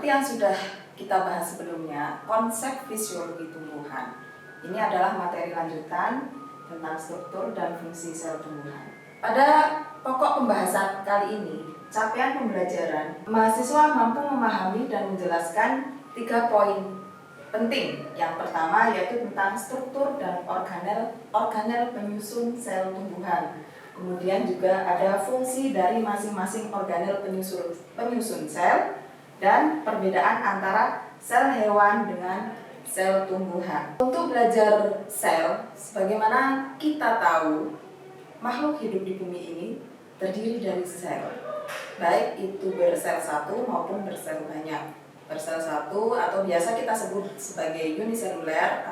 Seperti yang sudah kita bahas sebelumnya, konsep fisiologi tumbuhan ini adalah materi lanjutan tentang struktur dan fungsi sel tumbuhan. Pada pokok pembahasan kali ini, capaian pembelajaran, mahasiswa mampu memahami dan menjelaskan 3 poin penting. Yang pertama yaitu tentang struktur dan organel penyusun sel tumbuhan. Kemudian juga ada fungsi dari masing-masing organel penyusun sel dan perbedaan antara sel hewan dengan sel tumbuhan. Untuk belajar sel, sebagaimana kita tahu, makhluk hidup di bumi ini terdiri dari sel, baik itu bersel satu maupun bersel banyak. Bersel satu atau biasa kita sebut sebagai uniseluler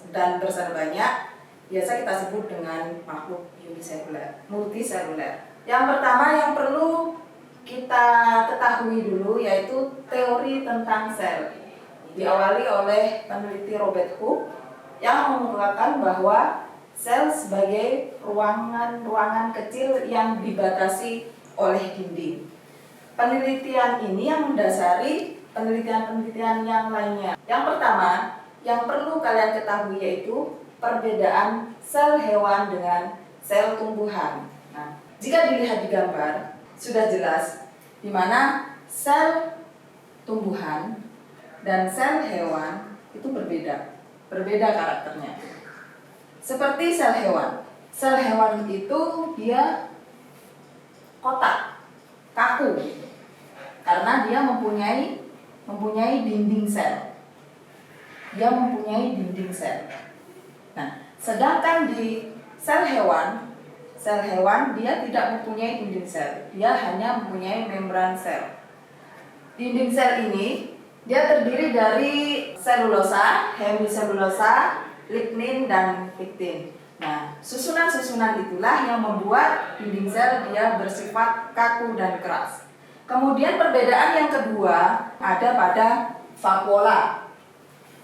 dan bersel banyak biasa kita sebut dengan makhluk uniseluler, multiseluler. Yang pertama yang perlu kita ketahui dulu yaitu teori tentang sel. Diawali oleh peneliti Robert Hooke yang mengungkapkan bahwa sel sebagai ruangan kecil yang dibatasi oleh dinding. Penelitian ini yang mendasari penelitian-penelitian yang lainnya. Yang pertama, yang perlu kalian ketahui yaitu perbedaan sel hewan dengan sel tumbuhan. Nah, jika dilihat di gambar, sudah jelas di mana sel tumbuhan dan sel hewan itu berbeda karakternya. Seperti sel hewan. Sel hewan itu dia kotak, kaku, karena dia mempunyai dinding sel. Dia mempunyai dinding sel. Nah, sedangkan di sel hewan dia tidak mempunyai dinding sel. Dia hanya mempunyai membran sel. Dinding sel ini dia terdiri dari selulosa, hemiselulosa, lignin dan pektin. Nah, susunan-susunan itulah yang membuat dinding sel dia bersifat kaku dan keras. Kemudian perbedaan yang kedua ada pada vakuola.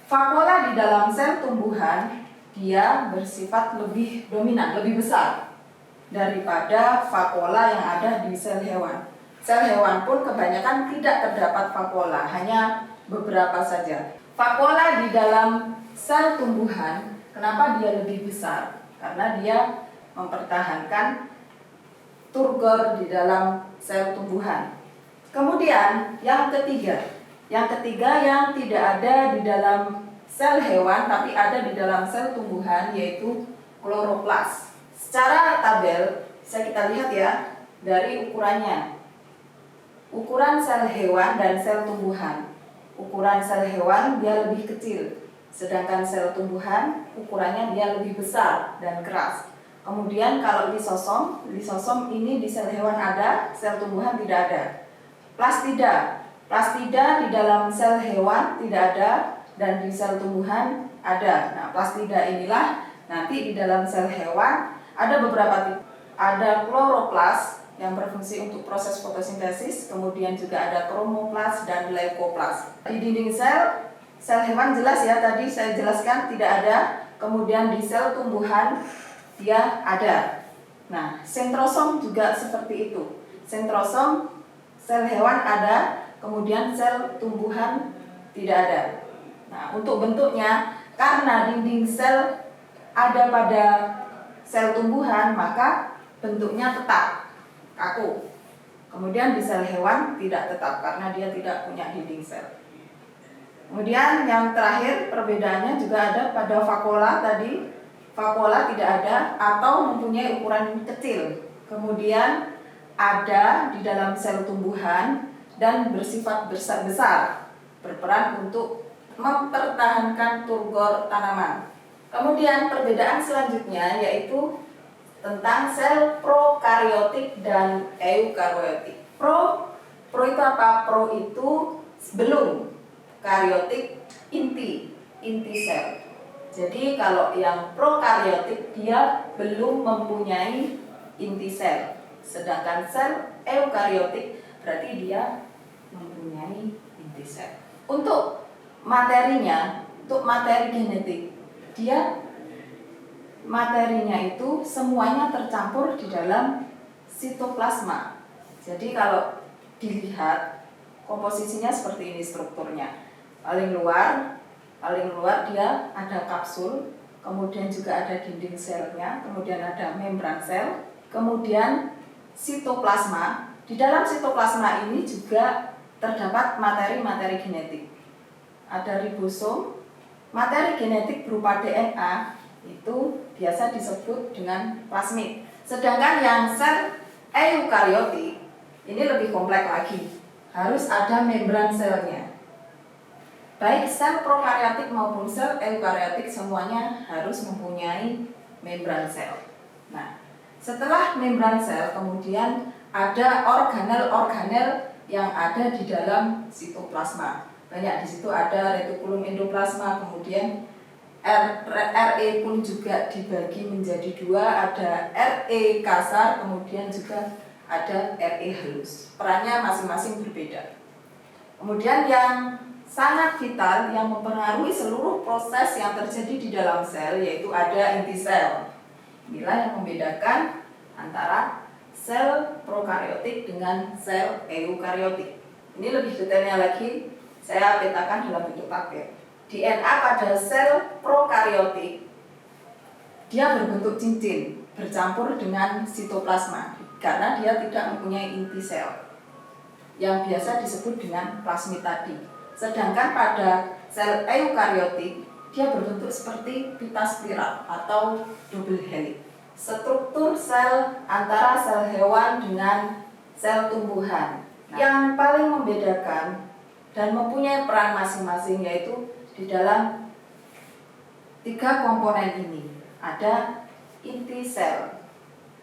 Vakuola di dalam sel tumbuhan dia bersifat lebih dominan, lebih besar daripada vakuola yang ada di sel hewan. Sel hewan pun kebanyakan tidak terdapat vakuola, hanya beberapa saja. Vakuola di dalam sel tumbuhan, kenapa dia lebih besar? Karena dia mempertahankan turgor di dalam sel tumbuhan. Kemudian yang ketiga yang tidak ada di dalam sel hewan tapi ada di dalam sel tumbuhan yaitu kloroplas. Secara tabel kita lihat ya dari ukurannya. Ukuran sel hewan dan sel tumbuhan. Ukuran sel hewan dia lebih kecil, sedangkan sel tumbuhan ukurannya dia lebih besar dan keras. Kemudian kalau lisosom ini di sel hewan ada, sel tumbuhan tidak ada. Plastida di dalam sel hewan tidak ada dan di sel tumbuhan ada. Nah, plastida inilah nanti di dalam sel hewan ada beberapa tipe. Ada kloroplas yang berfungsi untuk proses fotosintesis, kemudian juga ada kromoplas dan leukoplas. Di dinding sel hewan jelas ya, tadi saya jelaskan tidak ada. Kemudian di sel tumbuhan dia ada. Nah, sentrosom juga seperti itu. Sentrosom sel hewan ada, kemudian sel tumbuhan tidak ada. Nah, untuk bentuknya, karena dinding sel ada pada sel tumbuhan, maka bentuknya tetap, kaku. Kemudian di sel hewan tidak tetap, karena dia tidak punya dinding sel. Kemudian yang terakhir, perbedaannya juga ada pada vakuola tadi. Vakuola tidak ada atau mempunyai ukuran kecil. Kemudian ada di dalam sel tumbuhan dan bersifat besar, berperan untuk mempertahankan turgor tanaman. Kemudian perbedaan selanjutnya yaitu tentang sel prokaryotik dan eukaryotik. Pro itu apa? Pro itu belum, karyotik inti sel. Jadi kalau yang prokaryotik dia belum mempunyai inti sel. Sedangkan sel eukaryotik berarti dia mempunyai inti sel. Untuk materinya, untuk materi genetik, dia materinya itu semuanya tercampur di dalam sitoplasma. Jadi kalau dilihat komposisinya seperti ini strukturnya. Paling luar dia ada kapsul, kemudian juga ada dinding selnya, kemudian ada membran sel, kemudian sitoplasma. Di dalam sitoplasma ini juga terdapat materi-materi genetik. Ada ribosom, materi genetik berupa DNA itu biasa disebut dengan plasmid. Sedangkan yang sel eukariotik ini lebih kompleks lagi, harus ada membran selnya. Baik sel prokaryotik maupun sel eukariotik semuanya harus mempunyai membran sel. Nah, setelah membran sel kemudian ada organel-organel yang ada di dalam sitoplasma. Banyak di situ ada retikulum endoplasma, kemudian RE pun juga dibagi menjadi dua, ada RE kasar, kemudian juga ada RE halus. Perannya masing-masing berbeda. Kemudian yang sangat vital yang mempengaruhi seluruh proses yang terjadi di dalam sel yaitu ada inti sel. Inilah yang membedakan antara sel prokaryotik dengan sel eukaryotik. Ini lebih detailnya lagi saya petakan dalam bentuk tabel. DNA pada sel prokaryotik dia berbentuk cincin bercampur dengan sitoplasma karena dia tidak mempunyai inti sel yang biasa disebut dengan plasmid tadi. Sedangkan pada sel eukaryotik dia berbentuk seperti pita spiral atau double helix. Struktur sel antara sel hewan dengan sel tumbuhan. Yang paling membedakan dan mempunyai peran masing-masing yaitu di dalam 3 komponen ini. Ada inti sel.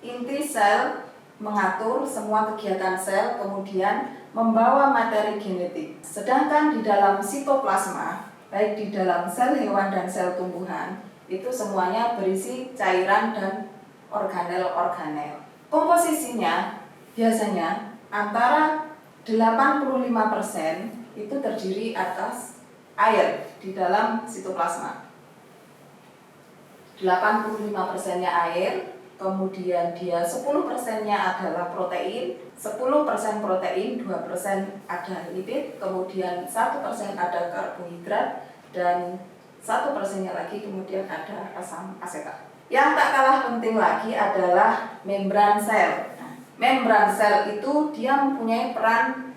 Inti sel mengatur semua kegiatan sel, kemudian membawa materi genetik. Sedangkan di dalam sitoplasma, baik di dalam sel hewan dan sel tumbuhan, itu semuanya berisi cairan dan organel-organel. Komposisinya biasanya antara 85% itu terdiri atas air di dalam sitoplasma. 85%-nya air, kemudian dia 10%-nya adalah protein, 10% protein, 2% ada lipid, kemudian 1% ada karbohidrat, dan 1%-nya lagi kemudian ada asam asetat. Yang tak kalah penting lagi adalah membran sel. Membran sel itu dia mempunyai peran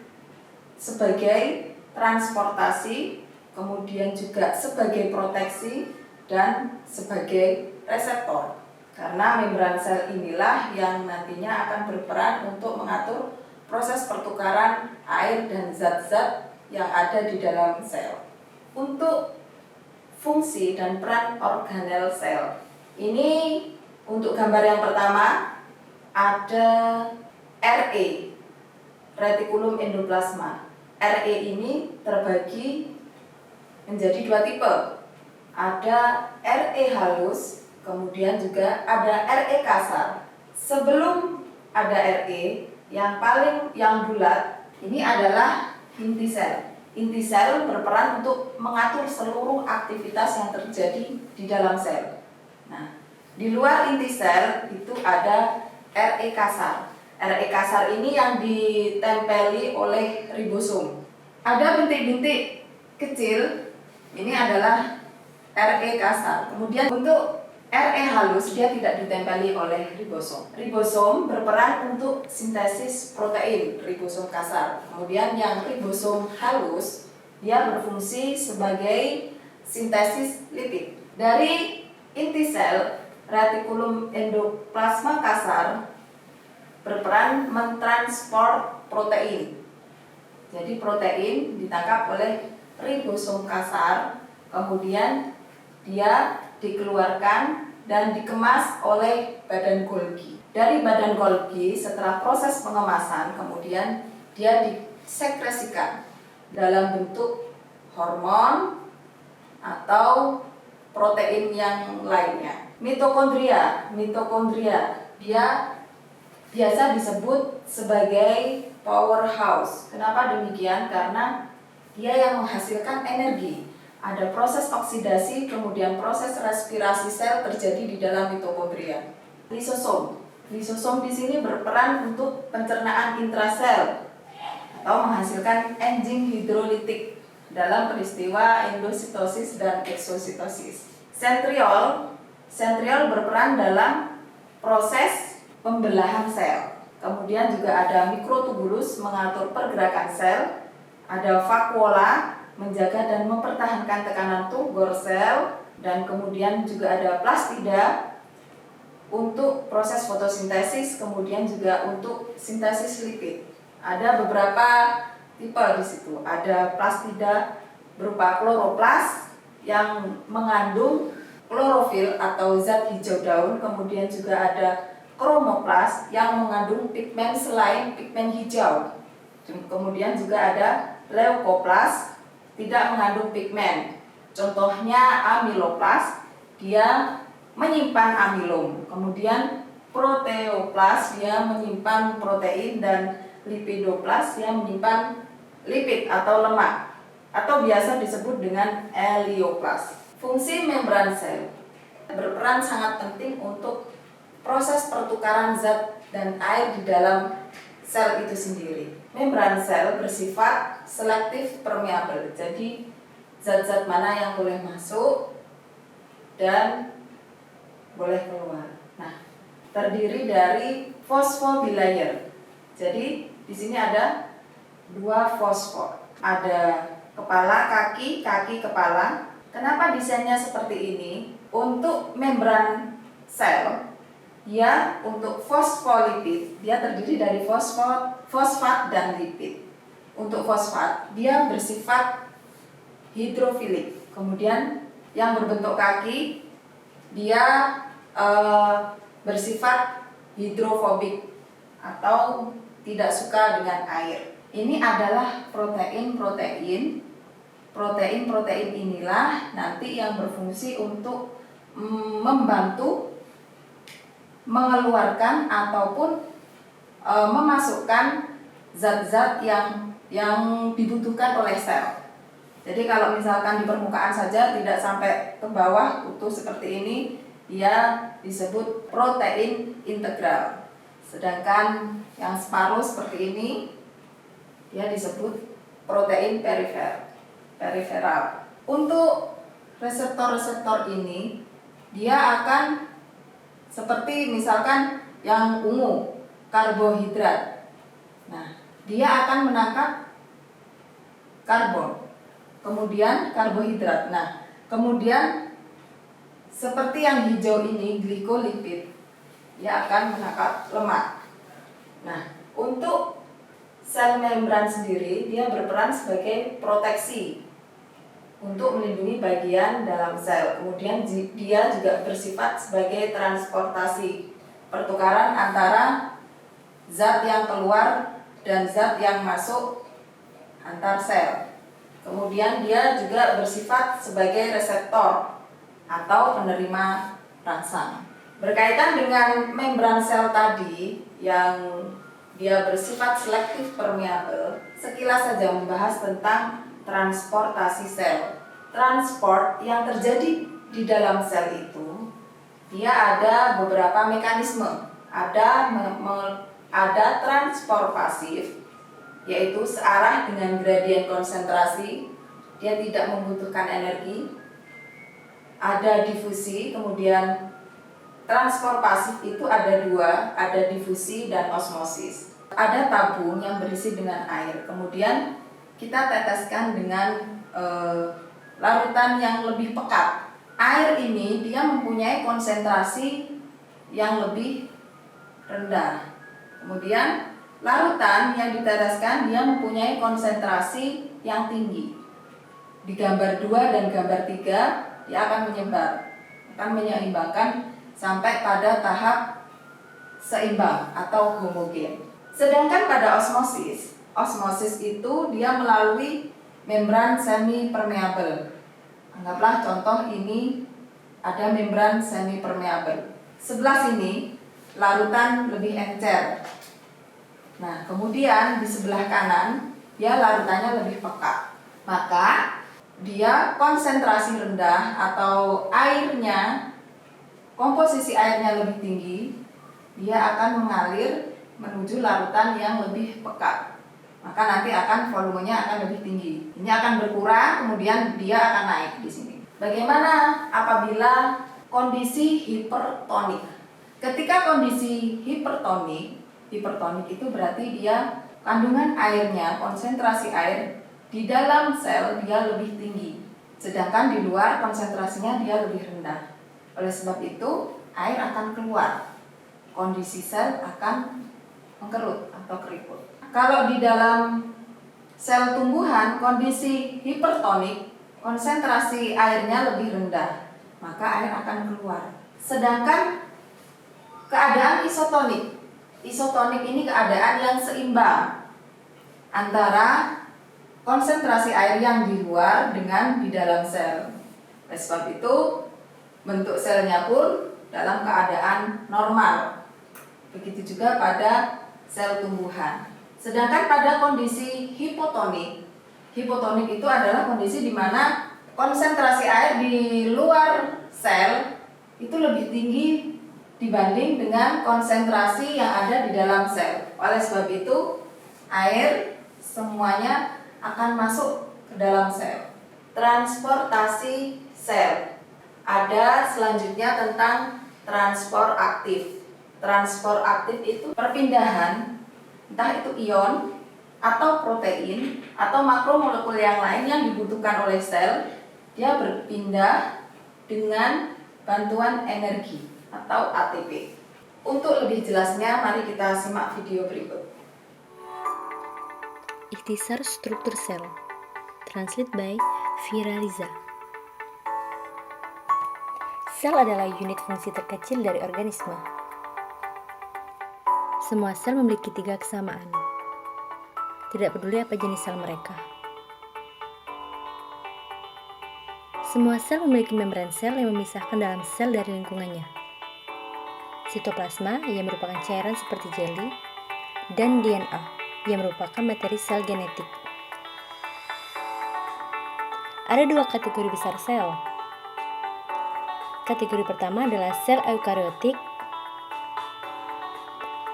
sebagai transportasi, kemudian juga sebagai proteksi dan sebagai reseptor. Karena membran sel inilah yang nantinya akan berperan untuk mengatur proses pertukaran air dan zat-zat yang ada di dalam sel. Untuk fungsi dan peran organel sel, ini untuk gambar yang pertama ada RE, retikulum endoplasma. RE ini terbagi menjadi 2 tipe. Ada RE halus, kemudian juga ada RE kasar. Sebelum ada RE, yang bulat ini adalah inti sel. Inti sel berperan untuk mengatur seluruh aktivitas yang terjadi di dalam sel. Nah, di luar inti sel itu ada RE kasar. RE kasar ini yang ditempeli oleh ribosom. Ada bintik-bintik kecil, ini adalah RE kasar. Kemudian untuk RE halus dia tidak ditempeli oleh ribosom. Ribosom berperan untuk sintesis protein, ribosom kasar. Kemudian yang ribosom halus dia berfungsi sebagai sintesis lipid. Dari inti sel, retikulum endoplasma kasar berperan mentransport protein. Jadi protein ditangkap oleh ribosom kasar, kemudian dia dikeluarkan dan dikemas oleh badan Golgi. Dari badan Golgi setelah proses pengemasan kemudian dia disekresikan dalam bentuk hormon atau protein yang lainnya. Mitokondria dia biasa disebut sebagai powerhouse. Kenapa demikian? Karena dia yang menghasilkan energi. Ada proses oksidasi, kemudian proses respirasi sel terjadi di dalam mitokondria. Lisosom di sini berperan untuk pencernaan intrasel atau menghasilkan enzim hidrolitik dalam peristiwa endositosis dan eksositosis. Sentriol berperan dalam proses pembelahan sel. Kemudian juga ada mikrotubulus mengatur pergerakan sel, ada vakuola menjaga dan mempertahankan tekanan turgor sel, dan kemudian juga ada plastida untuk proses fotosintesis, kemudian juga untuk sintesis lipid. Ada beberapa tipe di situ. Ada plastida berupa kloroplas yang mengandung klorofil atau zat hijau daun, kemudian juga ada kromoplas yang mengandung pigmen selain pigmen hijau. Kemudian juga ada leukoplas tidak mengandung pigmen. Contohnya amiloplas, dia menyimpan amilum. Kemudian proteoplas, dia menyimpan protein, dan lipidoplas yang menyimpan lipid atau lemak, atau biasa disebut dengan elioplas. Fungsi membran sel berperan sangat penting untuk proses pertukaran zat dan air di dalam sel itu sendiri. Membran sel bersifat selektif permeabel, jadi zat-zat mana yang boleh masuk dan boleh keluar. Nah, terdiri dari fosfobilayer. Jadi di sini ada 2 fosfor. Ada kepala, kaki, kaki, kepala. Kenapa desainnya seperti ini? Untuk membran sel, ya, untuk fosfolipid, dia terdiri dari fosfat dan lipid. Untuk fosfat, dia bersifat hidrofilik. Kemudian yang berbentuk kaki, dia bersifat hidrofobik atau tidak suka dengan air. Ini adalah protein-protein inilah nanti yang berfungsi untuk membantu mengeluarkan ataupun memasukkan zat-zat yang dibutuhkan oleh sel. Jadi kalau misalkan di permukaan saja tidak sampai ke bawah utuh seperti ini, dia disebut protein integral. Sedangkan yang separuh seperti ini, dia disebut protein periferal. Untuk reseptor-reseptor ini, dia akan seperti misalkan yang ungu, karbohidrat. Nah, dia akan menangkap karbon, kemudian karbohidrat. Nah, kemudian seperti yang hijau ini, glikolipid, dia akan menangkap lemak. Nah, untuk sel membran sendiri, dia berperan sebagai proteksi untuk melindungi bagian dalam sel. Kemudian dia juga bersifat sebagai transportasi, pertukaran antara zat yang keluar dan zat yang masuk antar sel. Kemudian dia juga bersifat sebagai reseptor atau penerima rangsang. Berkaitan dengan membran sel tadi yang dia bersifat selektif permeabel, sekilas saja membahas tentang transportasi sel. Transport yang terjadi di dalam sel itu, dia ada beberapa mekanisme. Ada transport pasif, yaitu searah dengan gradien konsentrasi, dia tidak membutuhkan energi. Ada difusi, kemudian transport pasif itu ada 2, ada difusi dan osmosis. Ada tabung yang berisi dengan air, kemudian kita teteskan dengan larutan yang lebih pekat. Air ini dia mempunyai konsentrasi yang lebih rendah. Kemudian larutan yang diteteskan dia mempunyai konsentrasi yang tinggi. Di gambar 2 dan gambar 3 dia akan menyebar, akan menyeimbangkan sampai pada tahap seimbang atau homogen. Sedangkan pada osmosis itu dia melalui membran semi permeabel. Anggaplah contoh ini ada membran semi permeabel. Sebelah sini larutan lebih encer. Nah, kemudian di sebelah kanan dia larutannya lebih pekat. Maka dia konsentrasi rendah atau airnya, komposisi airnya lebih tinggi, dia akan mengalir menuju larutan yang lebih pekat. maka nanti akan volumenya akan lebih tinggi. Ini akan berkurang, kemudian dia akan naik di sini. Bagaimana apabila kondisi hipertonik? Ketika kondisi hipertonik itu berarti dia kandungan airnya, konsentrasi air di dalam sel dia lebih tinggi, sedangkan di luar konsentrasinya dia lebih rendah. Oleh sebab itu air akan keluar, kondisi sel akan mengkerut atau keriput. Kalau di dalam sel tumbuhan kondisi hipertonik, konsentrasi airnya lebih rendah, maka air akan keluar. Sedangkan keadaan isotonik ini keadaan yang seimbang antara konsentrasi air yang di luar dengan di dalam sel. Oleh sebab itu bentuk selnya pun dalam keadaan normal. Begitu juga pada sel tumbuhan. Sedangkan pada kondisi hipotonik itu adalah kondisi di mana konsentrasi air di luar sel itu lebih tinggi dibanding dengan konsentrasi yang ada di dalam sel. Oleh sebab itu air semuanya akan masuk ke dalam sel. Transportasi sel. Ada selanjutnya tentang transport aktif. Transport aktif itu perpindahan entah itu ion atau protein atau makromolekul yang lain yang dibutuhkan oleh sel, dia berpindah dengan bantuan energi atau ATP. Untuk lebih jelasnya mari kita simak video berikut. Ikhtisar struktur sel. Translate by Vira Riza. Sel adalah unit fungsi terkecil dari organisme. Semua sel memiliki 3 kesamaan. Tidak peduli apa jenis sel mereka. Semua sel memiliki membran sel yang memisahkan dalam sel dari lingkungannya. Sitoplasma yang merupakan cairan seperti jeli, dan DNA yang merupakan materi sel genetik. Ada 2 kategori besar sel. Kategori pertama adalah sel eukariotik.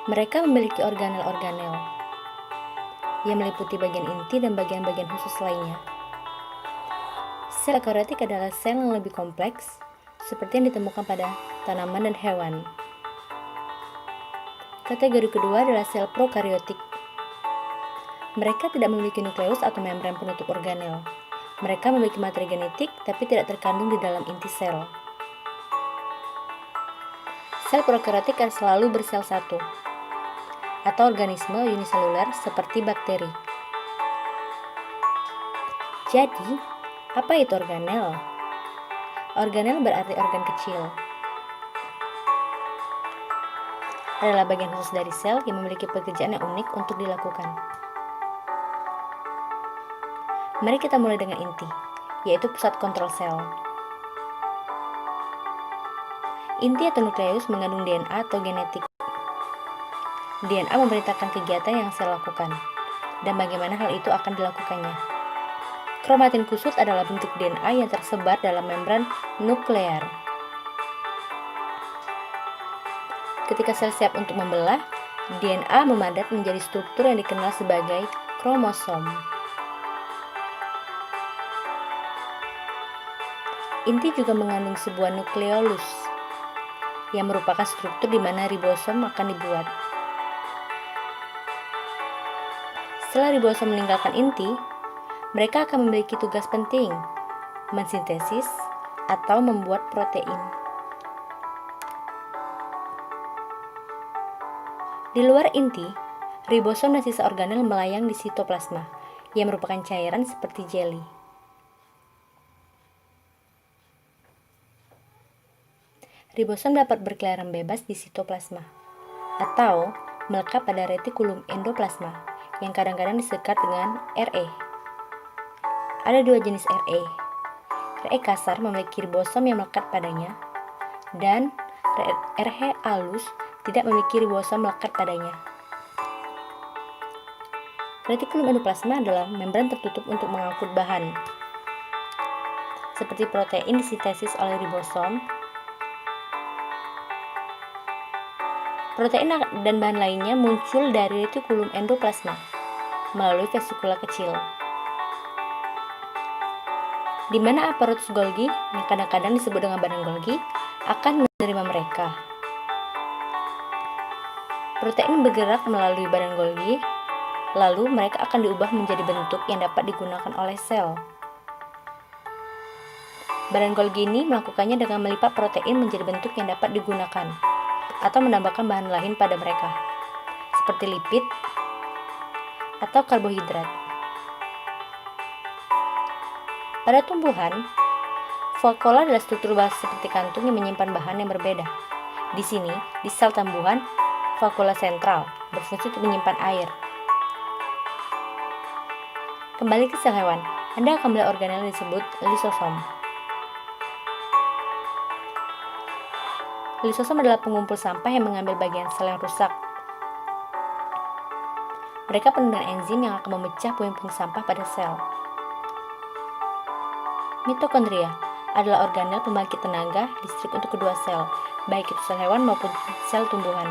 Mereka memiliki organel-organel yang meliputi bagian inti dan bagian-bagian khusus lainnya. Sel eukariotik adalah sel yang lebih kompleks, seperti yang ditemukan pada tanaman dan hewan. Kategori kedua adalah sel prokariotik. Mereka tidak memiliki nukleus atau membran penutup organel. Mereka memiliki materi genetik, tapi tidak terkandung di dalam inti sel. Sel prokariotik akan selalu bersel satu, atau organisme uniseluler seperti bakteri. Jadi, apa itu organel? Organel berarti organ kecil. Adalah bagian khusus dari sel yang memiliki pekerjaan yang unik untuk dilakukan. Mari kita mulai dengan inti, yaitu pusat kontrol sel. Inti atau nukleus mengandung DNA atau genetik. DNA memerintahkan kegiatan yang sel lakukan, dan bagaimana hal itu akan dilakukannya. Kromatin kusut adalah bentuk DNA yang tersebar dalam membran nuklear. Ketika sel siap untuk membelah, DNA memadat menjadi struktur yang dikenal sebagai kromosom. Inti juga mengandung sebuah nukleolus, yang merupakan struktur di mana ribosom akan dibuat. Setelah ribosom meninggalkan inti, mereka akan memiliki tugas penting, mensintesis atau membuat protein. Di luar inti, ribosom dan sisa organel melayang di sitoplasma, yang merupakan cairan seperti jeli. Ribosom dapat berkeliaran bebas di sitoplasma, atau melekat pada retikulum endoplasma, yang kadang-kadang disekat dengan RE. Ada 2 jenis RE. RE kasar memiliki ribosom yang melekat padanya, dan RE halus tidak memiliki ribosom melekat padanya. Retikulum endoplasma adalah membran tertutup untuk mengangkut bahan, seperti protein disintesis oleh ribosom. Protein dan bahan lainnya muncul dari retikulum endoplasma, melalui vesikula kecil, di mana aparatus Golgi, yang kadang-kadang disebut dengan badan Golgi, akan menerima mereka. Protein bergerak melalui badan Golgi, lalu mereka akan diubah menjadi bentuk yang dapat digunakan oleh sel. Badan Golgi ini melakukannya dengan melipat protein menjadi bentuk yang dapat digunakan, atau menambahkan bahan lain pada mereka, seperti lipid atau karbohidrat. Pada tumbuhan, vakuola adalah struktur base seperti kantung yang menyimpan bahan yang berbeda. Di sini, di sel tumbuhan, vakuola sentral berfungsi untuk menyimpan air. Kembali ke sel hewan, Anda akan melihat organel yang disebut lisosom. Lisosom adalah pengumpul sampah yang mengambil bagian sel yang rusak. Mereka penuh dengan enzim yang akan memecah puing-puing sampah pada sel. Mitokondria adalah organel pembangkit tenaga listrik untuk kedua sel, baik itu sel hewan maupun sel tumbuhan.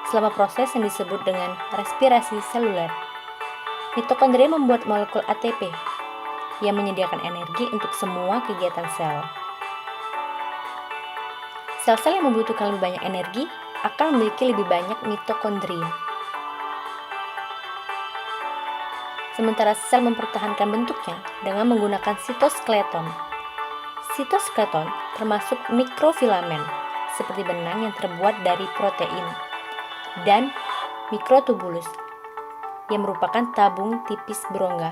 Selama proses yang disebut dengan respirasi seluler, mitokondria membuat molekul ATP yang menyediakan energi untuk semua kegiatan sel. Sel-sel yang membutuhkan lebih banyak energi akan memiliki lebih banyak mitokondria. Sementara sel mempertahankan bentuknya dengan menggunakan sitoskeleton. Sitoskeleton termasuk mikrofilamen, seperti benang yang terbuat dari protein, dan mikrotubulus, yang merupakan tabung tipis berongga.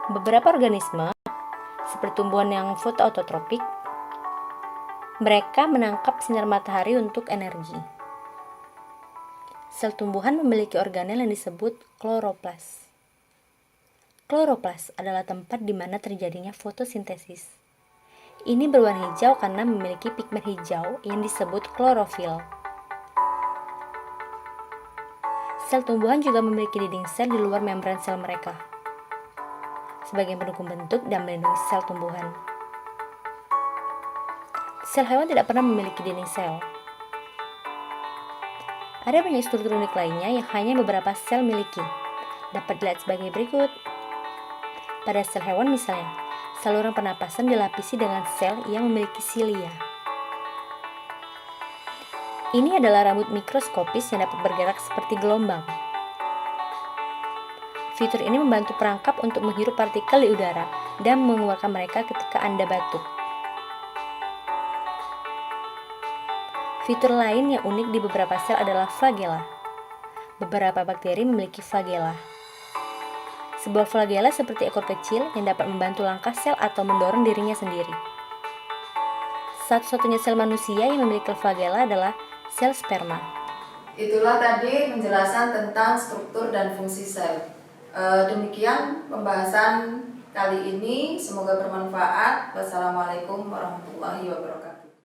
Beberapa organisme, seperti tumbuhan yang fotoautotropik, mereka menangkap sinar matahari untuk energi. Sel tumbuhan memiliki organel yang disebut kloroplas. Kloroplas adalah tempat di mana terjadinya fotosintesis. Ini berwarna hijau karena memiliki pigmen hijau yang disebut klorofil. Sel tumbuhan juga memiliki dinding sel di luar membran sel mereka, sebagai pendukung bentuk dan melindungi sel tumbuhan. Sel hewan tidak pernah memiliki dinding sel. Ada banyak struktur unik lainnya yang hanya beberapa sel miliki. Dapat dilihat sebagai berikut. Pada sel hewan misalnya, saluran pernapasan dilapisi dengan sel yang memiliki silia. Ini adalah rambut mikroskopis yang dapat bergerak seperti gelombang. Fitur ini membantu perangkap untuk menghirup partikel di udara dan mengeluarkan mereka ketika Anda batuk. Fitur lain yang unik di beberapa sel adalah flagela. Beberapa bakteri memiliki flagela. Sebuah flagela seperti ekor kecil yang dapat membantu langkah sel atau mendorong dirinya sendiri. Satu-satunya sel manusia yang memiliki flagela adalah sel sperma. Itulah tadi penjelasan tentang struktur dan fungsi sel. Demikian pembahasan kali ini. Semoga bermanfaat. Wassalamualaikum warahmatullahi wabarakatuh.